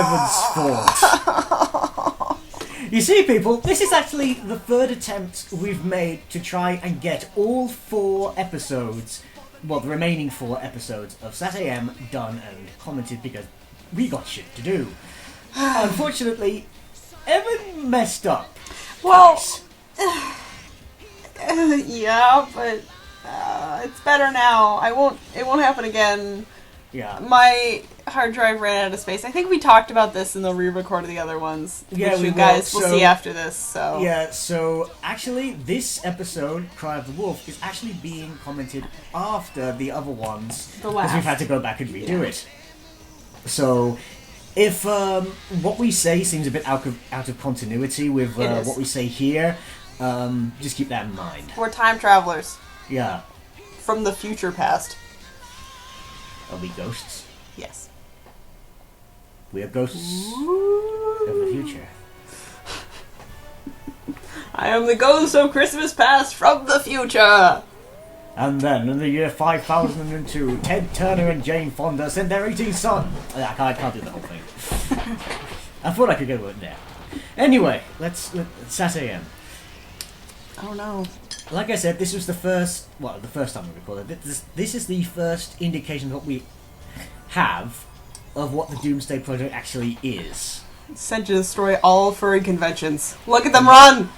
Evan's fault. You see, people, this is actually the third attempt we've made to try and get all 4 episodes, well, the remaining 4 episodes of SatAM done and commented because we got shit to do. Unfortunately, Evan messed up. Well, yeah, but it's better now. It won't happen again. Yeah. My hard drive ran out of space. I think we talked about this in the re-record of the other ones. Yeah, which we you guys will so, see after this. So yeah, so actually this episode, Cry of the Wolf, is actually being commented after the other ones because we've had to go back and redo it. So if what we say seems a bit out of continuity with what we say here, just keep that in mind. We're time travelers. Yeah. From the future past. Are we ghosts? Yes. We are ghosts of the future. I am the ghost of Christmas past from the future! And then, in the year 5002, Ted Turner and Jane Fonda sent their 18th son. I can't do the whole thing. I thought I could get it there. Anyway, let's SatAM. Oh no. Like I said, this was the first time we recorded it. This is the first indication of what we have of what the Doomsday Project actually is. Sent to destroy all furry conventions. Look at them run!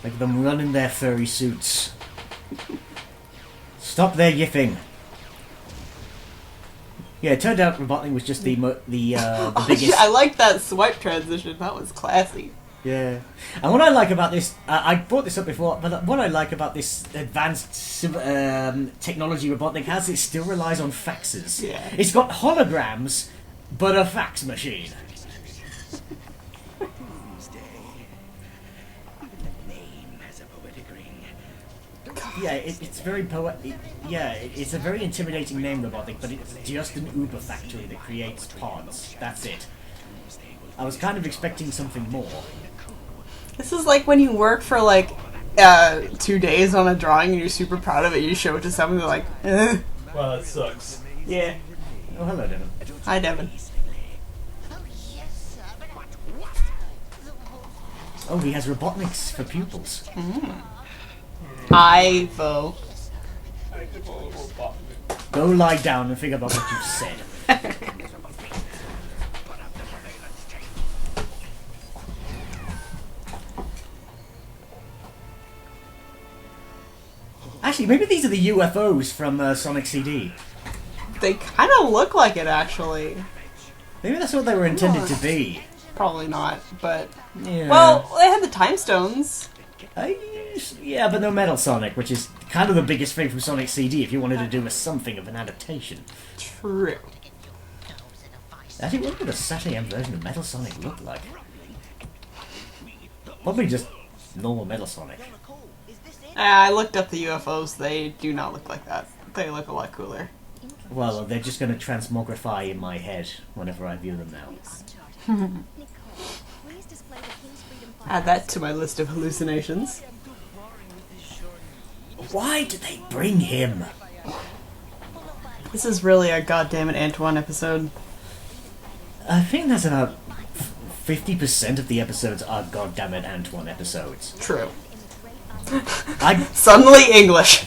Look at them run in their furry suits. Stop their yipping. Yeah, it turned out Robotnik was just the biggest... I like that swipe transition. That was classy. Yeah. And what I like about this, I brought this up before, but what I like about this advanced technology Robotnik has, it still relies on faxes. Yeah. It's got holograms, but a fax machine. Yeah, it's very poetic. Yeah, it's a very intimidating name, Robotnik, but it's just an Uber factory that creates parts. That's it. I was kind of expecting something more. This is like when you work for like 2 days on a drawing and you're super proud of it. You show it to someone, they're like, eh. Well, that sucks. Yeah. Oh, hello, Devin. Hi, Devin. Oh, he has Robotniks for pupils. Ivo. Go lie down and think about what you've said. Actually, maybe these are the UFOs from Sonic CD. They kind of look like it, actually. Maybe that's what they were intended to be. Probably not, but... Yeah. Well, they had the time stones. Yeah, but no Metal Sonic, which is kind of the biggest thing from Sonic CD if you wanted to do something of an adaptation. True. Actually, what would a SatAM version of Metal Sonic look like? Probably just normal Metal Sonic. I looked up the UFOs. They do not look like that. They look a lot cooler. Well, they're just going to transmogrify in my head whenever I view them now. Add that to my list of hallucinations. Why did they bring him? This is really a goddammit Antoine episode. I think that's about 50% of the episodes are goddammit Antoine episodes. True. I Suddenly English.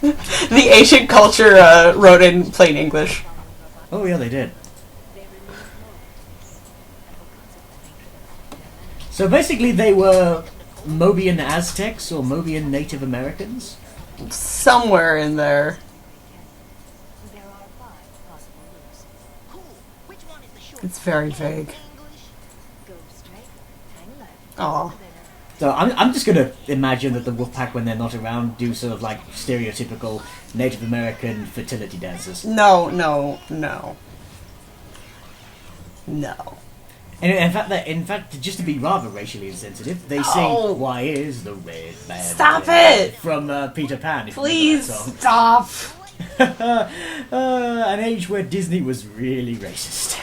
The ancient culture wrote in plain English. Oh yeah, they did. So basically they were Mobian Aztecs or Mobian Native Americans? Somewhere in there. It's very vague. Oh. So I'm just going to imagine that the Wolfpack, when they're not around, do sort of like stereotypical Native American fertility dances. No, no, no. No. And in fact, just to be rather racially insensitive, they sing "Why Is the Red Man Stop Red?" it! from Peter Pan. If Please you remember stop! that song. An age where Disney was really racist.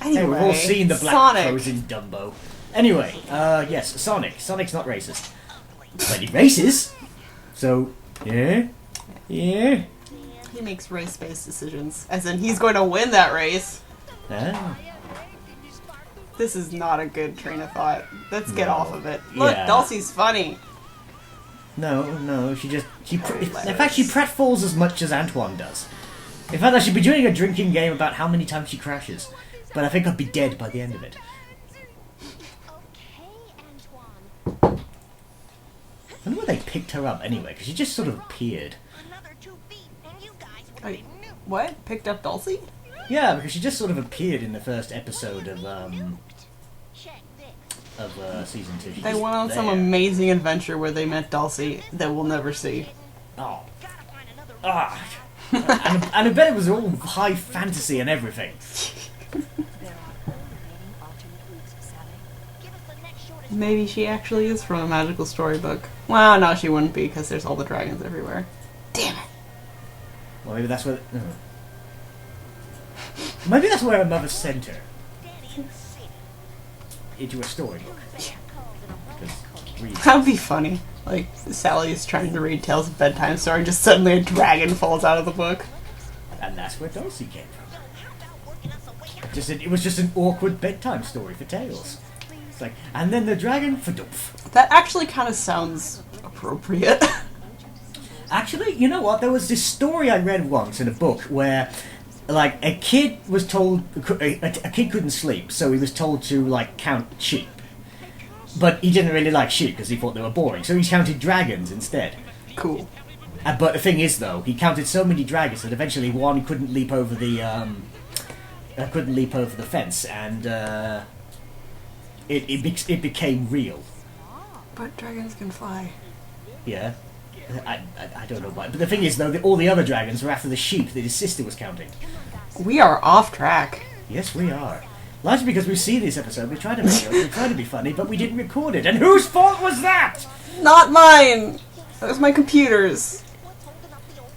Anyway, Hey, we've all seen the black Sonic. crows in Dumbo. Anyway, yes, Sonic. Sonic's not racist. But he races. So, yeah? Yeah? He makes race-based decisions. As in, he's going to win that race. Ah. This is not a good train of thought. Let's get No. off of it. Look, Yeah. Dulcie's funny. No, in fact, she pratfalls as much as Antoine does. In fact, I should be doing a drinking game about how many times she crashes. But I think I'd be dead by the end of it. I wonder where they picked her up anyway, because she just sort of appeared. Wait, what? Picked up Dulcie? Yeah, because she just sort of appeared in the first episode of season 2. They went on some amazing adventure where they met Dulcie that we'll never see. Oh. Ah. and I bet it was all high fantasy and everything. Maybe she actually is from a magical storybook. Well, no, she wouldn't be because there's all the dragons everywhere. Damn it. Well, maybe that's where... Maybe that's where her mother sent her. Into a storybook. That would be funny. Like, Sally is trying to read Tales of Bedtime Story, just suddenly a dragon falls out of the book. And that's where Dulcie came from. It was just an awkward bedtime story for Tales. It's like, and then the dragon for Dumpf. That actually kind of sounds appropriate. Actually, you know what? There was this story I read once in a book where, like, a kid was told... A kid couldn't sleep, so he was told to, like, count sheep. But he didn't really like sheep because he thought they were boring, so he counted dragons instead. Cool. But the thing is, though, he counted so many dragons that eventually one couldn't leap over the fence, and it became real. But dragons can fly. Yeah, I don't know why. But the thing is, though, all the other dragons were after the sheep that his sister was counting. We are off track. Yes, we are. Largely because we see this episode, we try to make jokes, we try to be funny, but we didn't record it. And whose fault was that? Not mine! That was my computer's.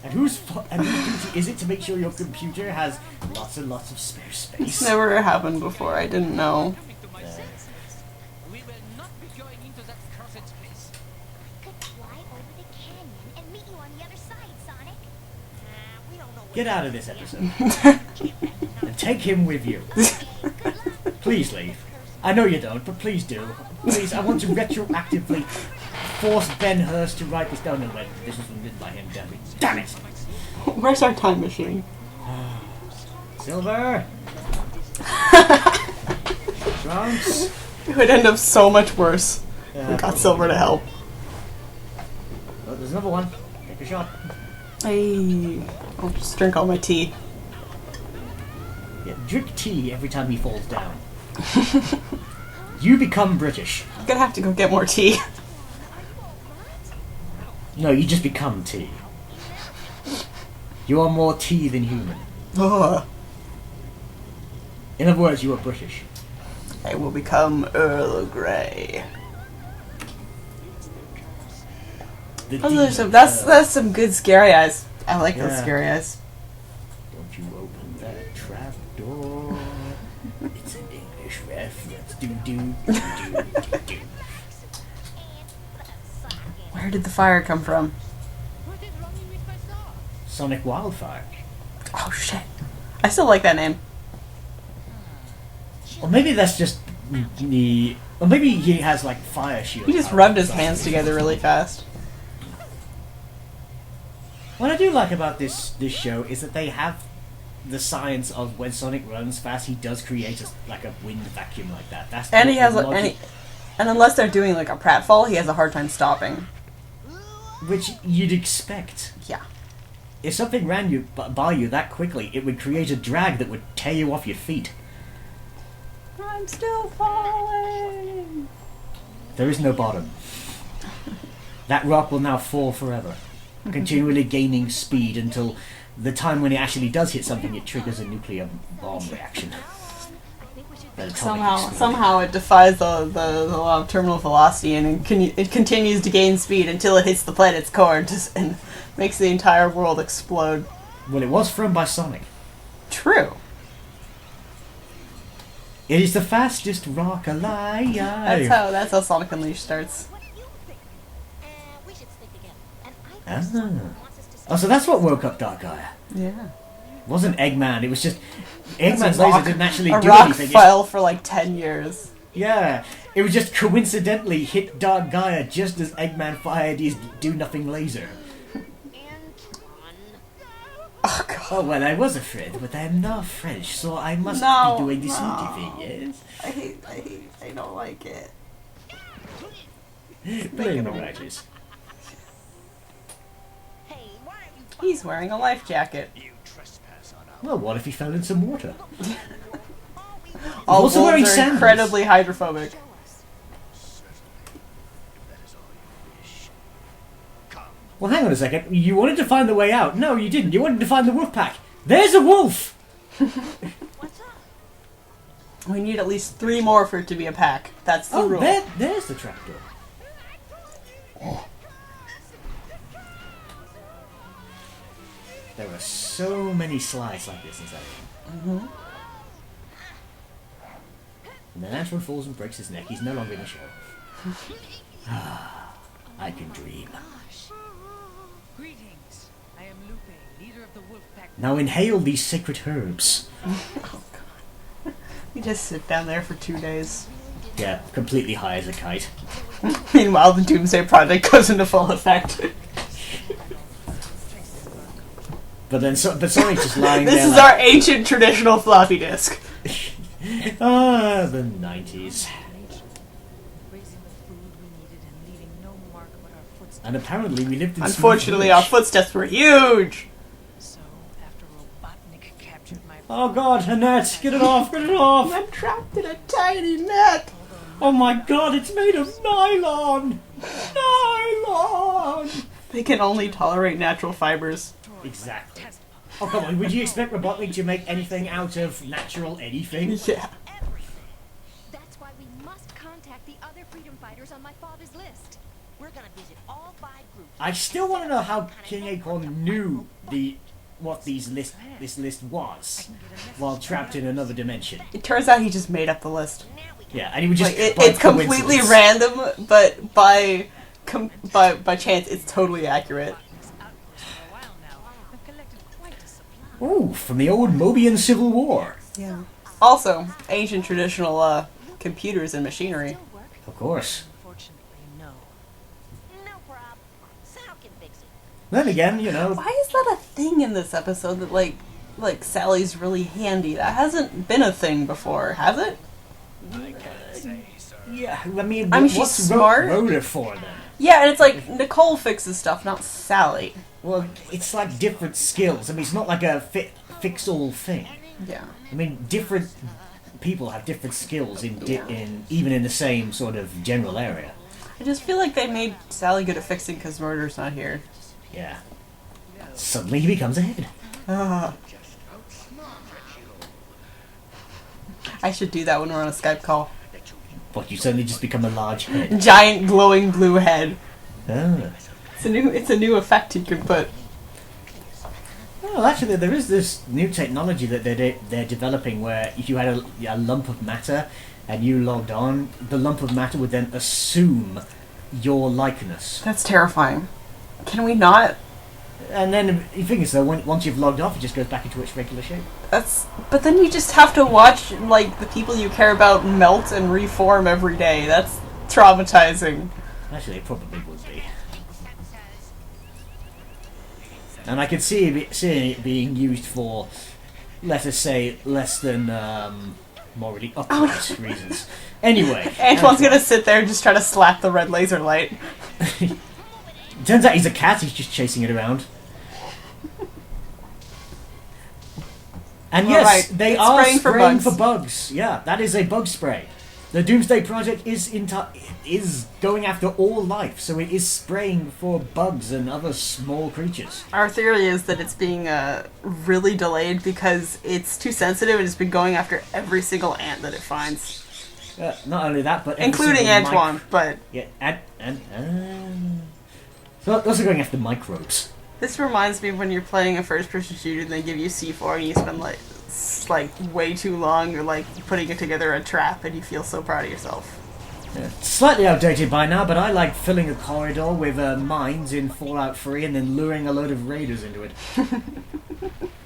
And whose duty is it to make sure your computer has lots and lots of spare space? It's never happened before, I didn't know. Get out of this episode. And take him with you. Please leave. I know you don't, but please do. Please, I want to retroactively force Ben Hurst to write this down. No, wait, this was written by him, damn it. Damn it! Where's our time machine? Silver! Trunks! It would end up so much worse. We got Silver to help. Oh, there's another one. Take a shot. Hey, I'll just drink all my tea. Yeah, drink tea every time he falls down. You become British. I'm gonna have to go get more tea. No, you just become tea. You are more tea than human. Ugh. In other words, you are British. I will become Earl Grey. That's some good scary eyes. I like those scary eyes. Don't you open that trap door. It's an English reference. Do do do do do. Where did the fire come from? Sonic Wildfire. Oh shit. I still like that name. Or maybe that's just the... Or maybe he has like fire shield. He just rubbed his hands together really fast. What I do like about this show is that they have the science of when Sonic runs fast, he does create a wind vacuum like that. That's and he has and unless they're doing like a pratfall, he has a hard time stopping. Which you'd expect. Yeah. If something ran by you that quickly, it would create a drag that would tear you off your feet. I'm still falling. There is no bottom. That rock will now fall forever, continually gaining speed until the time when it actually does hit something, it triggers a nuclear bomb reaction. Somehow it defies the law of terminal velocity and it continues to gain speed until it hits the planet's core and makes the entire world explode. Well, it was thrown by Sonic. True. It is the fastest rock alive. That's how Sonic Unleashed starts. We should stick together. And I Oh, so that's what woke up Darkeye. Yeah. It wasn't Eggman, it was just... Eggman's A rock- laser didn't actually a do rock anything. fell for like 10 years. Yeah, it was just coincidentally hit Dark Gaia just as Eggman fired his do-nothing laser. Oh, God. Oh, well, I was afraid, but I'm not French, so I must No, be doing the no. sneaky thing, yes? I don't like it. Blame the writers. He's wearing a life jacket. Well, what if he fell in some water? All also wolves wearing are sandals. incredibly hydrophobic. Well, hang on a second. You wanted to find the way out. No, you didn't. You wanted to find the wolf pack. There's a wolf! We need at least 3 more for it to be a pack. That's the Oh, rule. there's the trapdoor. There are so many slides like this in SatAM. Mm-hmm. And then Antoine falls and breaks his neck. He's no longer in the show. I can dream. Greetings. I am Lupe, leader of the wolf pack. Now inhale these sacred herbs. You just sit down there for 2 days. Yeah, completely high as a kite. Meanwhile, the Doomsday Project goes into full effect. But Sonic's just lying This there. is our ancient traditional floppy disk. The 90s. Raising the food we needed and leaving no mark but our footsteps. And apparently we lived in Unfortunately, Smooth our Village. footsteps were huge. So, after Robotnik captured my Oh god, Annette! Get it off! Get it off! I'm trapped in a tiny net. Oh my god, it's made of nylon! Nylon! They can only tolerate natural fibers. Exactly. Oh come on, would you expect Robotnik to make anything out of natural anything? Yeah. That's why we must contact the other freedom fighters on my father's list. We're gonna visit all 5 groups. I still want to know how King Acorn knew what this list was while trapped in another dimension. It turns out he just made up the list. Yeah, and he would just Like by it's completely coincidence- random, but by chance, it's totally accurate. outpost for a while now. I've collected quite a supply. Ooh, from the old Mobian Civil War. Yeah. Also, ancient traditional computers and machinery. Still work? Of course. Unfortunately, no. No problem. Sal can fix it. Then again, you know, Why is that a thing in this episode that like Sally's really handy? That hasn't been a thing before, has it? yeah, I mean, she's what's smart. Rhoda for then? Yeah, and it's like Nicole fixes stuff, not Sally. Well, it's like different skills. I mean, it's not like a fix-all thing. Yeah. I mean, different people have different skills in even in the same sort of general area. I just feel like they made Sally good at fixing because Murder's not here. Yeah. Suddenly he becomes a head. Ah. I should do that when we're on a Skype call. But you suddenly just become a large head. Giant glowing blue head. Ah. It's a new effect you can put. Well, actually, there is this new technology that they're developing where if you had a lump of matter and you logged on, the lump of matter would then assume your likeness. That's terrifying. Can we not? And then you think so, once you've logged off, it just goes back into its regular shape. But then you just have to watch like the people you care about melt and reform every day. That's traumatizing. Actually, it probably would be. And I could see it being used for, let us say, less than morally upright reasons. Anyway. Antoine's gonna sit there and just try to slap the red laser light. Turns out he's a cat, he's just chasing it around. And yes, Alright, they it's are spraying spraying for for bugs. Yeah, that is a bug spray. The Doomsday Project is going after all life, so it is spraying for bugs and other small creatures. Our theory is that it's being really delayed because it's too sensitive and it's been going after every single ant that it finds. Not only that, but every Including single Antoine, but Yeah, so also going after microbes. this reminds me of when you're playing a first-person shooter and they give you C4 and you spend like way too long or like putting it together a trap and you feel so proud of yourself. Slightly outdated by now, but I like filling a corridor with mines in Fallout 3 and then luring a load of raiders into it.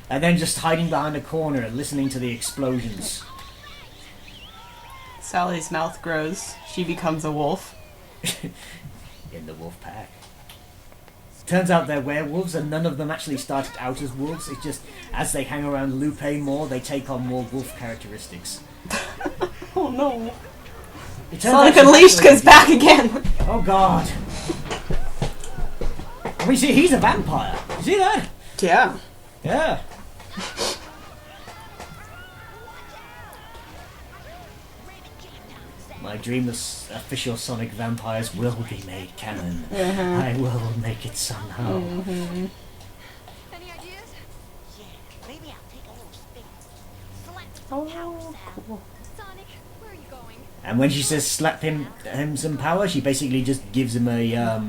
And then just hiding behind a corner and listening to the explosions. Sally's mouth grows. She becomes a wolf. In the wolf pack. Turns out they're werewolves, and none of them actually started out as wolves. It's just, as they hang around Lupe more, they take on more wolf characteristics. Oh no. It turns Sonic out Unleashed actually- goes back again! Oh god. We see, he's a vampire. You see that? Yeah. Yeah. My dreamless official Sonic vampires will be made canon. I will make it somehow. Any ideas? Yeah, maybe I'll take a little spin. Select Oh, cool. Sonic, where are you going? And when she says slap him some power, she basically just gives him a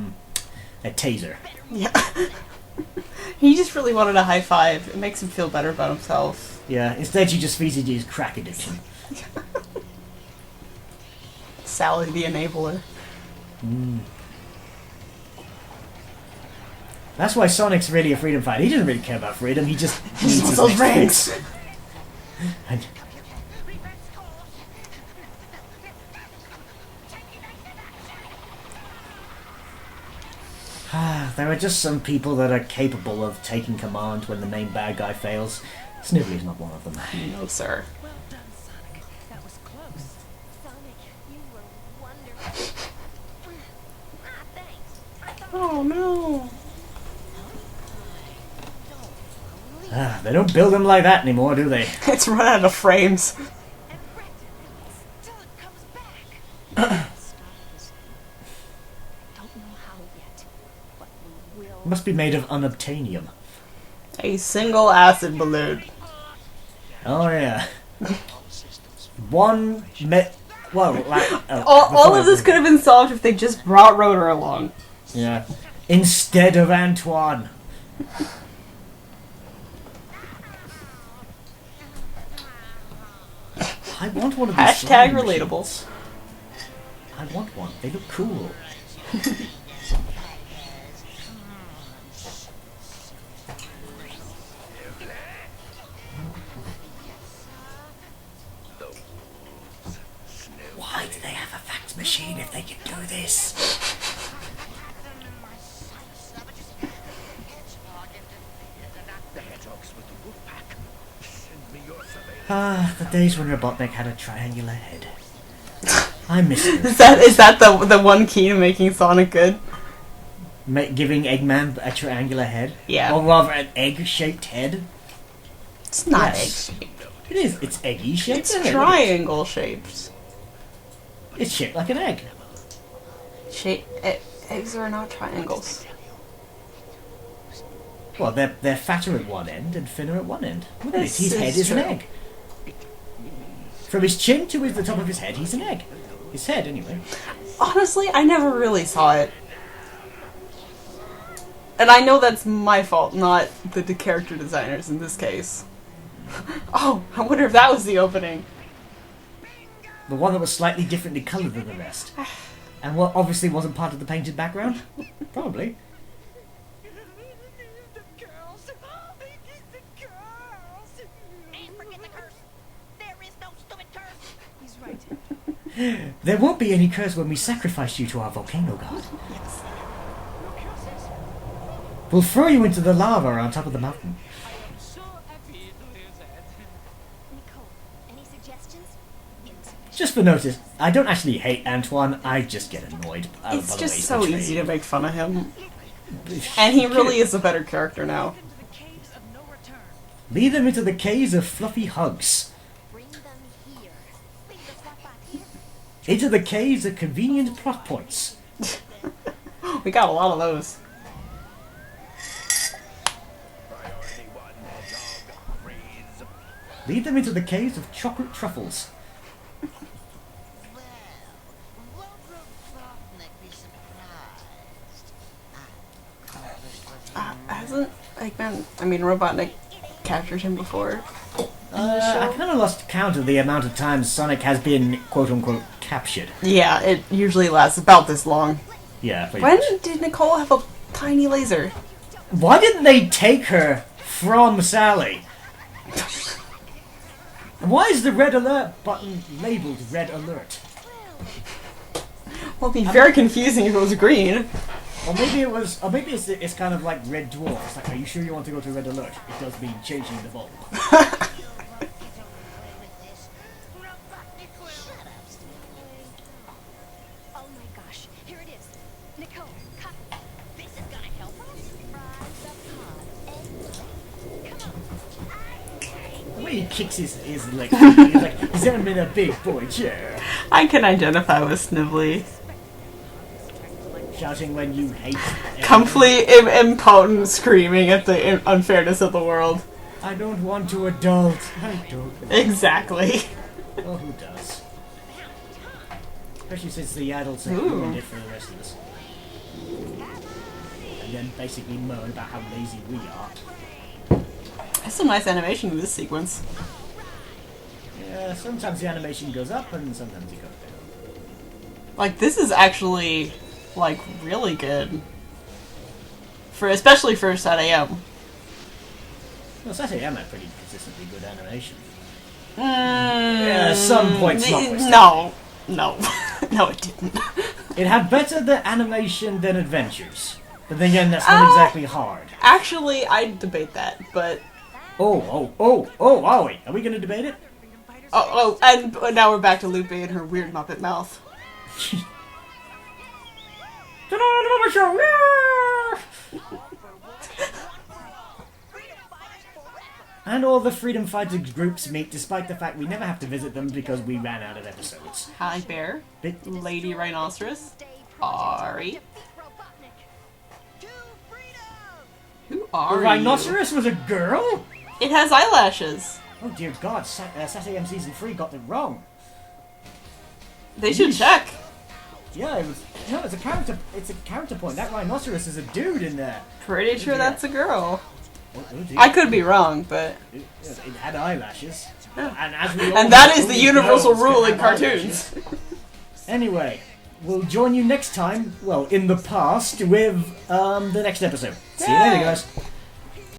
taser. Yeah. He just really wanted a high five. It makes him feel better about himself. Yeah, instead she just feeds into his crack addiction. Sally the enabler. That's why Sonic's really a freedom fighter. He doesn't really care about freedom, he just needs his those next rings. fix. And there are just some people that are capable of taking command when the main bad guy fails. Snivelly's not one of them. No, sir. Well done, Sonic. That was close. Sonic, you were wonderful. Thanks. I thought Oh no. They don't build them like that anymore, do they? It's run out of frames. and Brett, till it comes back. Stop this. Don't know how yet, but we will. Must be made of unobtainium. A single acid balloon. Oh yeah. One well, like, All of this could have been solved if they just brought Rotor along. Yeah. Instead of Antoine. I want one of these. Hashtag flying relatable. machines. I want one. They look cool. Why do they have a fax machine if they can do this? The hedgehogs with the wolf pack. Send me your surveillance. Ah, the days when Robotnik had a triangular head. I miss them. Is that the one key to making Sonic good? Giving Eggman a triangular head? Yeah. Or rather, an egg-shaped head? It's not Yes. egg shaped. It is. It's eggy shaped. It's isn't it? triangle shaped. It's shaped like an egg. Eggs are not triangles. Well, they're fatter at one end and thinner at one end. Look at This this. His head is is an true. egg. From his chin to the top of his head, he's an egg. His head, anyway. Honestly, I never really saw it. And I know that's my fault, not the character designers in this case. Oh, I wonder if that was the opening. The one that was slightly differently coloured than the rest. And what obviously wasn't part of the painted background? Probably. The girls. The girls. And forget the curse. There is no stupid curse. He's right. There won't be any curse when we sacrifice you to our volcano god. We'll throw you into the lava on top of the mountain. Nicole, any suggestions? Just for notice, I don't actually hate Antoine, I just get annoyed. It's by the just way he's so portrayed. easy to make fun of him. And he really is a better character now. Into the caves of no return. Lead them into the caves of fluffy hugs. Bring them here. Leave the swap back here. Into the caves of convenient plot points. We got a lot of those. Priority 1, hedgehog. Freeze. Lead them into the caves of chocolate truffles. Well, won't Robotnik be surprised? Hasn't Robotnik captured him before? I kind of lost count of the amount of times Sonic has been quote-unquote captured. Yeah, it usually lasts about this long. Yeah, pretty When much. did Nicole have a tiny laser? Why didn't they take her from Sally? And why is the red alert button labeled red alert? Well, it'd be very confusing if it was green. Or maybe it was, or maybe it's kind of like red dwarf. It's like, are you sure you want to go to red alert? It does mean changing the bulb. Oh my gosh, here it is. Nicole, cut. This is gonna help us. Fry the pod. Come on. The way he kicks his leg, he's like, he's him in a big boy chair. I can identify with Snively. Shouting when you hate everyone. Complete impotent screaming at the unfairness of the world. I don't want to adult. I don't. Exactly. Well, who does? Especially since the adults have Ooh. ruined it for the rest of us. And then basically moan about how lazy we are. There's some nice animation in this sequence. Yeah, sometimes the animation goes up and sometimes it goes down. Like, this is actually, like, really good. Especially for SatAM. Well, SatAM had pretty consistently good animation. Yeah, some points notwithstanding. No. No. No, it didn't. It had better the animation than Adventures. But then again, that's not exactly hard. Actually, I'd debate that, but... Oh, are we? Are we gonna debate it? Oh, and now we're back to Lupe and her weird Muppet mouth. And all the freedom fighter groups meet despite the fact we never have to visit them because we ran out of episodes. Hi, Bear. Lady Rhinoceros. Ari. Who The are you? rhinoceros was a girl? It has eyelashes. Oh dear god, SatAM Season 3 got it wrong. They should check. Yeah, it was... No, it's a character point. That rhinoceros is a dude in there. Pretty sure that's a girl. Oh dear. I could be wrong, but... It had eyelashes. Yeah. And as we all And that is know, the universal girls rule can in have cartoons. eyelashes. Anyway, we'll join you next time, well, in the past, with the next episode. See you later, Yay. guys.